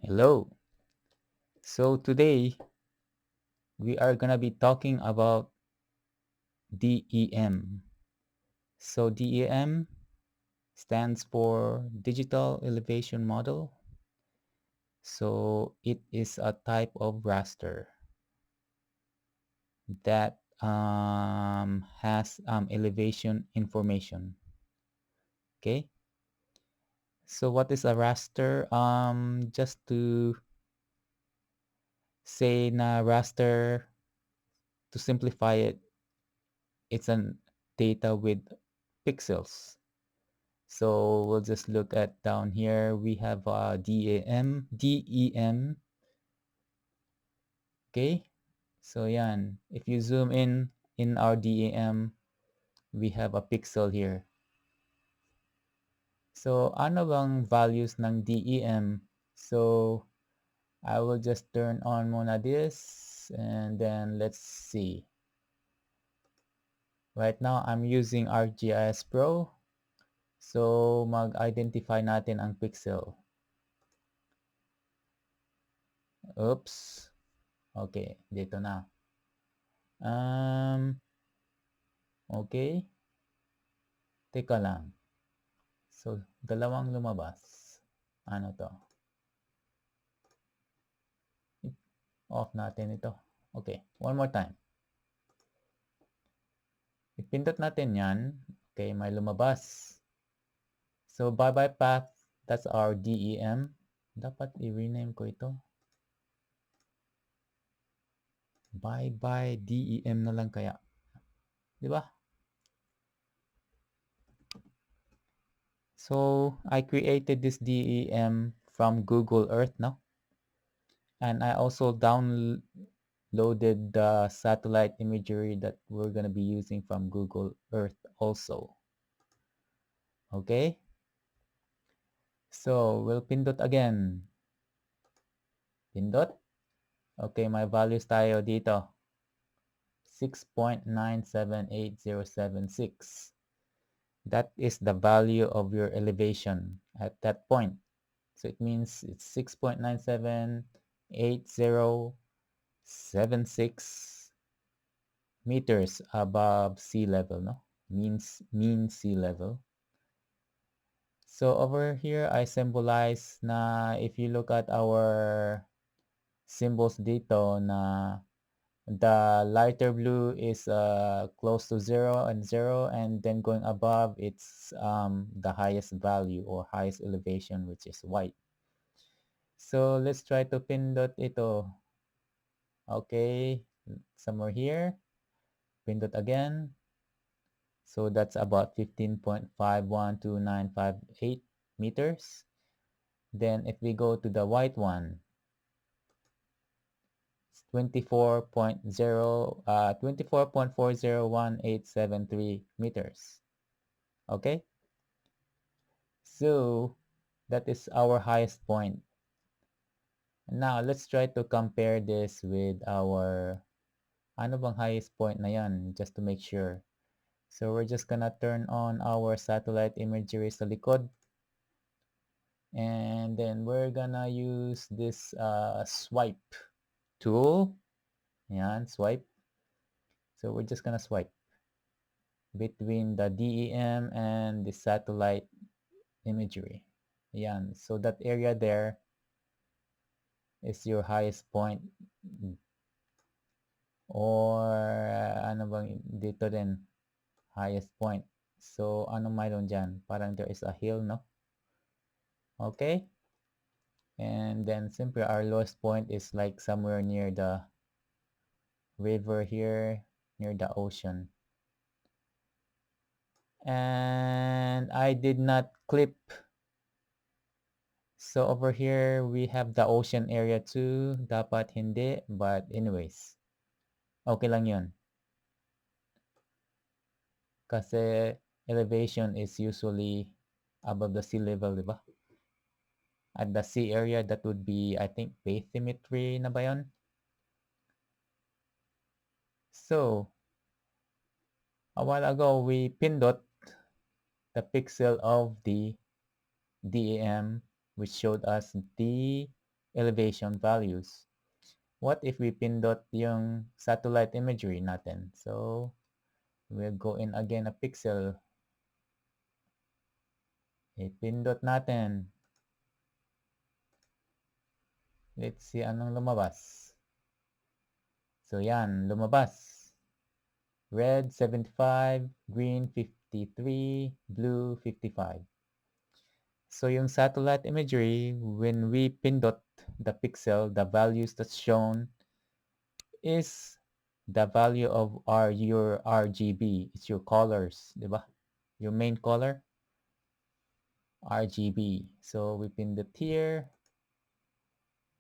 Hello. So today we are going to be talking about DEM. So DEM stands for Digital Elevation Model. So it is a type of raster that has elevation information. Okay. So what is a raster? Just to say na raster, to simplify it, it's an data with pixels. So we'll just look at down here. We have DEM. Okay. So yan. If you zoom in our DEM, we have a pixel here. So ano bang values ng DEM? So I will just turn on muna this and then let's see. Right now, I'm using ArcGIS Pro. So mag-identify natin ang pixel. Oops. Okay, dito na. Okay. Teka lang. So, dalawang lumabas. Ano to? Off natin ito. Okay, one more time. Ipindot natin yan. Okay, may lumabas. So, bye-bye path, that's our DEM. Dapat i-rename ko ito. Bye-bye DEM na lang kaya. Di ba? So, I created this DEM from Google Earth, no? And I also downloaded the satellite imagery that we're going to be using from Google Earth also. Okay? So, we'll pindot again. Pindot. Okay, may values tayo dito. 6.978076. That is the value of your elevation at that point. So it means it's 6.978076 meters above sea level, no? Mean sea level. So over here, I symbolize na if you look at our symbols dito na the lighter blue is close to 0 and then going above it's the highest value or highest elevation, which is white. So let's try to pindot ito. Okay, somewhere here. Pindot again. So that's about 15.512958 meters. Then if we go to the white one, it's 24.401873 meters. Okay? So that is our highest point. Now let's try to compare this with our ano bang highest point na yan, just to make sure. So we're just gonna turn on our satellite imagery sa likod. And then we're gonna use this swipe tool. Yan, swipe. So we're just gonna swipe between the DEM and the satellite imagery. Yan. So that area there is your highest point. Or ano bang dito din? Highest point. So ano mayroon dyan? Parang there is a hill, no? Okay. And then simply our lowest point is like somewhere near the river here, near the ocean. And I did not clip. So over here, we have the ocean area too. Dapat hindi. But anyways, okay lang yun. Kasi elevation is usually above the sea level, di ba? At the sea area, that would be, I think, bathymetry na ba yun? So, a while ago, we pindot the pixel of the DEM, which showed us the elevation values. What if we pindot yung satellite imagery natin? So, we'll go in again a pixel. Ipindot natin. Let's see anong lumabas. So, yan, lumabas. Red 75, green 53, blue 55. So yung satellite imagery, when we pindot the pixel, the values that's shown is the value of your RGB. It's your colors, di ba? Your main color, RGB. So we pindot here.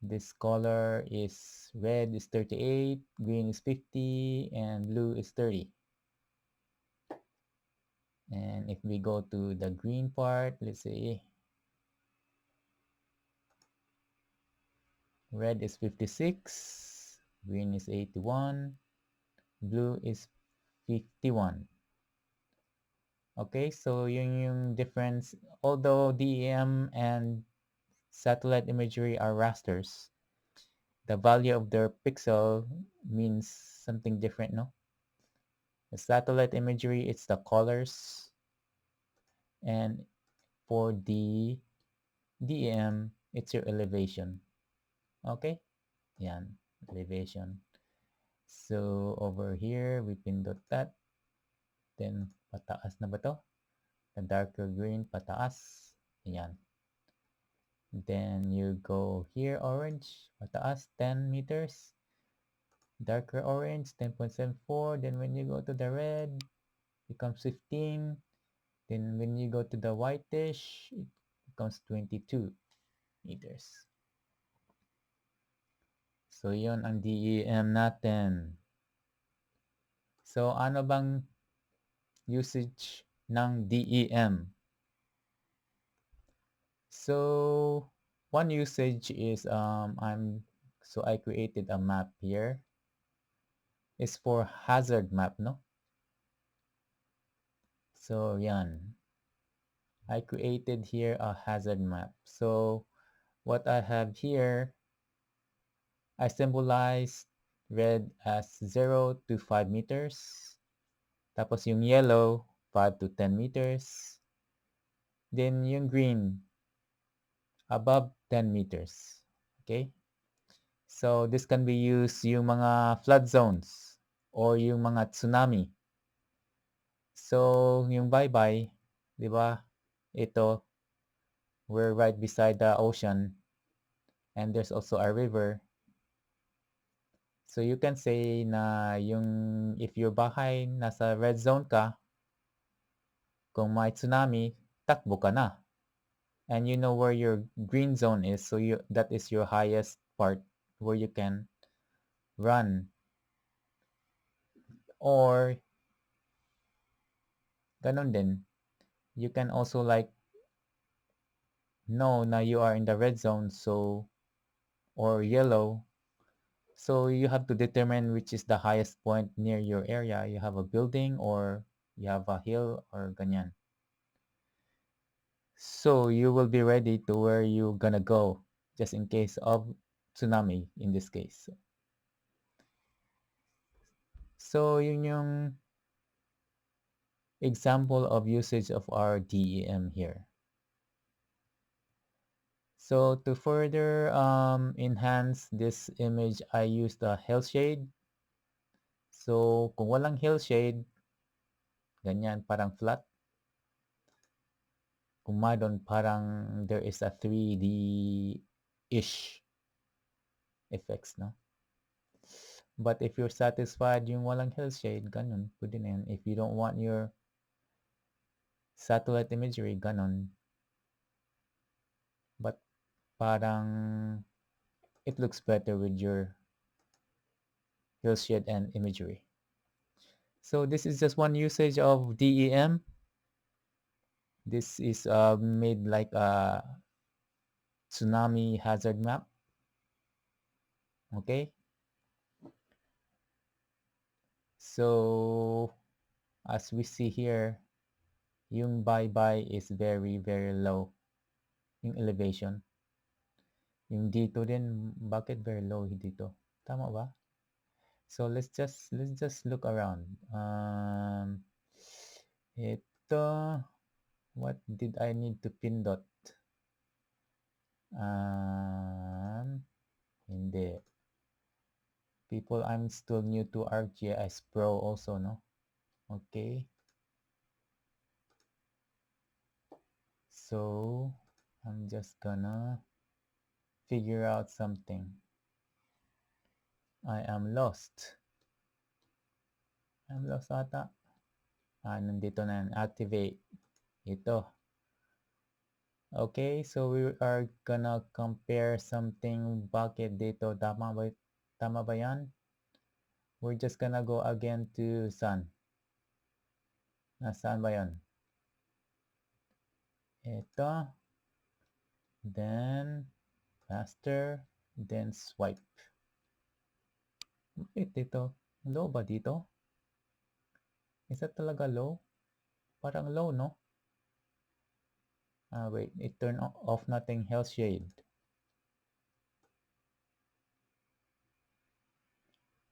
This color is red is 38, green is 50, and blue is 30. And if we go to the green part, let's say red is 56, green is 81, blue is 51. Okay, so yung difference, although DEM and satellite imagery are rasters, the value of their pixel means something different, no? The satellite imagery, it's the colors, and for the DEM, it's your elevation. Okay? Yan, elevation. So, over here, we pindot that. Then, pataas na ba to? The darker green, pataas. Ayan. Then, you go here, orange, pataas, 10 meters. Darker orange, 10.74. Then, when you go to the red, becomes 15. Then, when you go to the whitish, it becomes 22 meters. So, yun ang DEM natin. So, ano bang usage ng DEM? So, one usage is I created a map here. It's for hazard map, no? So, yan. I created here a hazard map. So, what I have here, I symbolize red as 0 to 5 meters. Tapos yung yellow, 5 to 10 meters. Then yung green, above 10 meters. Okay? So, this can be used yung mga flood zones or yung mga tsunami. So, yung Baybay, di ba? Ito, we're right beside the ocean and there's also a river. So, you can say na yung if your bahay nasa red zone ka, kung may tsunami, takbo ka na. And you know where your green zone is, so that is your highest part where you can run. Or, ganun din. You can also like know na you are in the red zone, so, or yellow. So you have to determine which is the highest point near your area. You have a building or you have a hill or ganyan. So you will be ready to where you're gonna go just in case of tsunami in this case. So yun yung example of usage of our DEM here. So to further enhance this image, I used a hillshade. So kung walang hillshade, ganyan, parang flat. Kung madon, parang there is a 3D-ish effects, no? But if you're satisfied yung walang hillshade, ganun, pwede na yan. If you don't want your satellite imagery, ganun. But parang it looks better with your hillshade and imagery. So this is just one usage of DEM. This is made like a tsunami hazard map. Okay. So as we see here, yung Baybay is very, very low yung elevation. Yung dito din, bakit very low dito? Tama ba? So let's just look around. Ito, what did I need to pindot? Hindi. People, I'm still new to ArcGIS Pro also, no? Okay. So, I'm just gonna figure out something. I am lost. I'm lost ata. Nandito na yan. Activate. Ito. Okay, so we are gonna compare something. Bakit dito? Tama ba yan? We're just gonna go again to sun. Nasaan ba yan? Ito. Then, faster. Then, swipe. Bakit dito? Low ba dito? Is that talaga low? Parang low, no? Wait. It turned off natin health shade.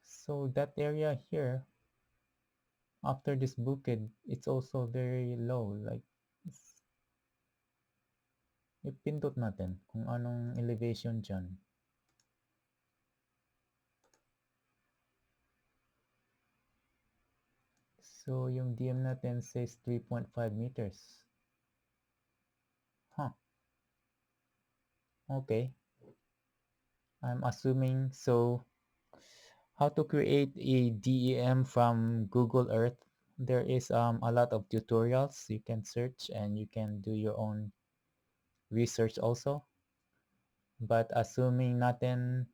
So, that area here, after this bukid, it's also very low. Like, ipindot natin kung anong elevation dyan. So, yung DEM natin says 3.5 meters. Huh. Okay. I'm assuming, so, how to create a DEM from Google Earth. There is a lot of tutorials you can search and you can do your own research also. But assuming natin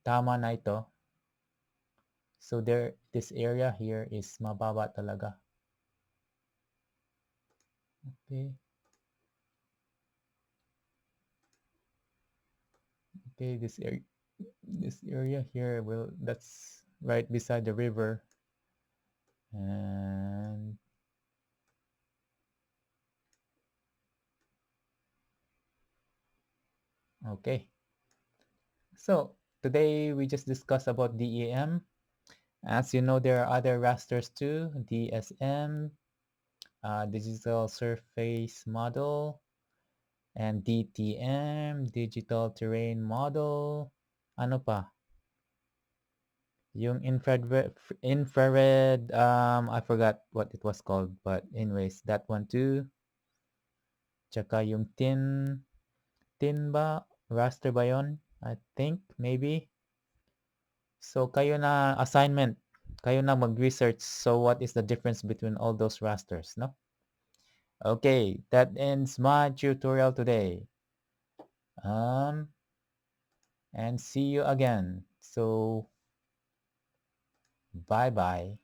tama na ito, so this area here is mababa talaga. Okay. Okay, this area here, well, that's right beside the river. And okay. So today we just discussed about DEM. As you know, there are other rasters too. DSM, Digital Surface Model, and DTM, Digital Terrain Model. Ano pa? Yung infrared, I forgot what it was called, but anyways, that one too. Tsaka yung tin ba? Raster ba yun? I think, maybe. So, kayo na assignment. Kayo na mag-research. So, what is the difference between all those rasters, no? Okay, that ends my tutorial today. And see you again. So, bye-bye.